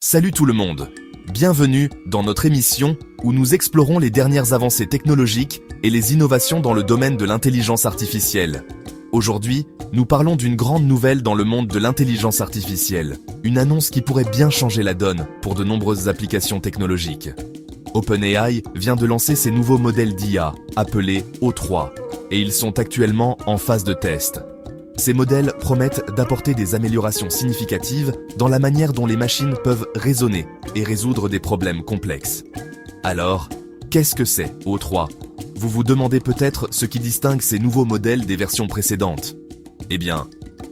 Salut tout le monde. Bienvenue dans notre émission où nous explorons les dernières avancées technologiques et les innovations dans le domaine de l'intelligence artificielle. Aujourd'hui, nous parlons d'une grande nouvelle dans le monde de l'intelligence artificielle, une annonce qui pourrait bien changer la donne pour de nombreuses applications technologiques. OpenAI vient de lancer ses nouveaux modèles d'IA, appelés O3, et ils sont actuellement en phase de test. Ces modèles promettent d'apporter des améliorations significatives dans la manière dont les machines peuvent raisonner et résoudre des problèmes complexes. Alors, qu'est-ce que c'est O3 ? Vous vous demandez peut-être ce qui distingue ces nouveaux modèles des versions précédentes. Eh bien,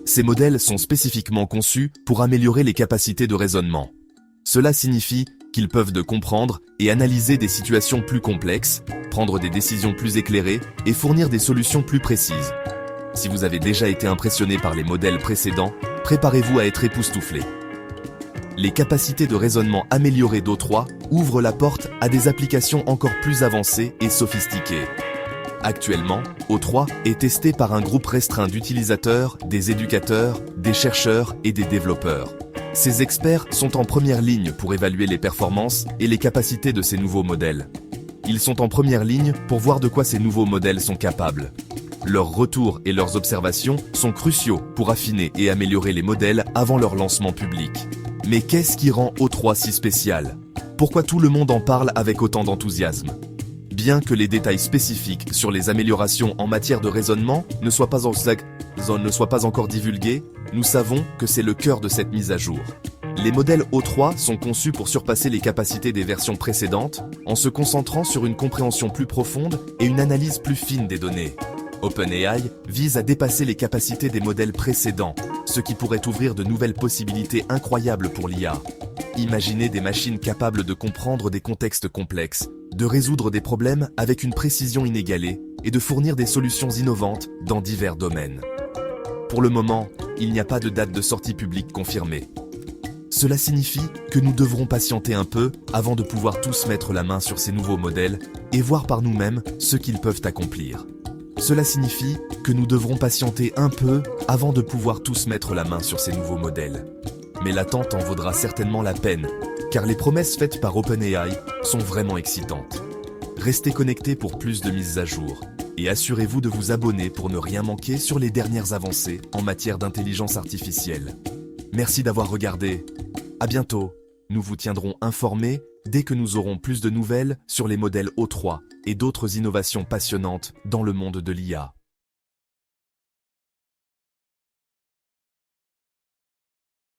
ces modèles sont spécifiquement conçus pour améliorer les capacités de raisonnement. Cela signifie qu'ils peuvent comprendre et analyser des situations plus complexes, prendre des décisions plus éclairées et fournir des solutions plus précises. Si vous avez déjà été impressionné par les modèles précédents, préparez-vous à être époustouflé. Les capacités de raisonnement améliorées d'O3 ouvrent la porte à des applications encore plus avancées et sophistiquées. Actuellement, O3 est testé par un groupe restreint d'utilisateurs, des éducateurs, des chercheurs et des développeurs. Ces experts sont en première ligne pour évaluer les performances et les capacités de ces nouveaux modèles. Ils sont en première ligne pour voir de quoi ces nouveaux modèles sont capables. Leurs retours et leurs observations sont cruciaux pour affiner et améliorer les modèles avant leur lancement public. Mais qu'est-ce qui rend O3 si spécial ? Pourquoi tout le monde en parle avec autant d'enthousiasme ? Bien que les détails spécifiques sur les améliorations en matière de raisonnement ne soient pas encore divulgués, nous savons que c'est le cœur de cette mise à jour. Les modèles O3 sont conçus pour surpasser les capacités des versions précédentes en se concentrant sur une compréhension plus profonde et une analyse plus fine des données. OpenAI vise à dépasser les capacités des modèles précédents, ce qui pourrait ouvrir de nouvelles possibilités incroyables pour l'IA. Imaginez des machines capables de comprendre des contextes complexes, de résoudre des problèmes avec une précision inégalée et de fournir des solutions innovantes dans divers domaines. Pour le moment, il n'y a pas de date de sortie publique confirmée. Cela signifie que nous devrons patienter un peu avant de pouvoir tous mettre la main sur ces nouveaux modèles et voir par nous-mêmes ce qu'ils peuvent accomplir. Cela signifie que nous devrons patienter un peu avant de pouvoir tous mettre la main sur ces nouveaux modèles. Mais l'attente en vaudra certainement la peine, car les promesses faites par OpenAI sont vraiment excitantes. Restez connectés pour plus de mises à jour, et assurez-vous de vous abonner pour ne rien manquer sur les dernières avancées en matière d'intelligence artificielle. Merci d'avoir regardé. À bientôt. Nous vous tiendrons informés dès que nous aurons plus de nouvelles sur les modèles O3 et d'autres innovations passionnantes dans le monde de l'IA.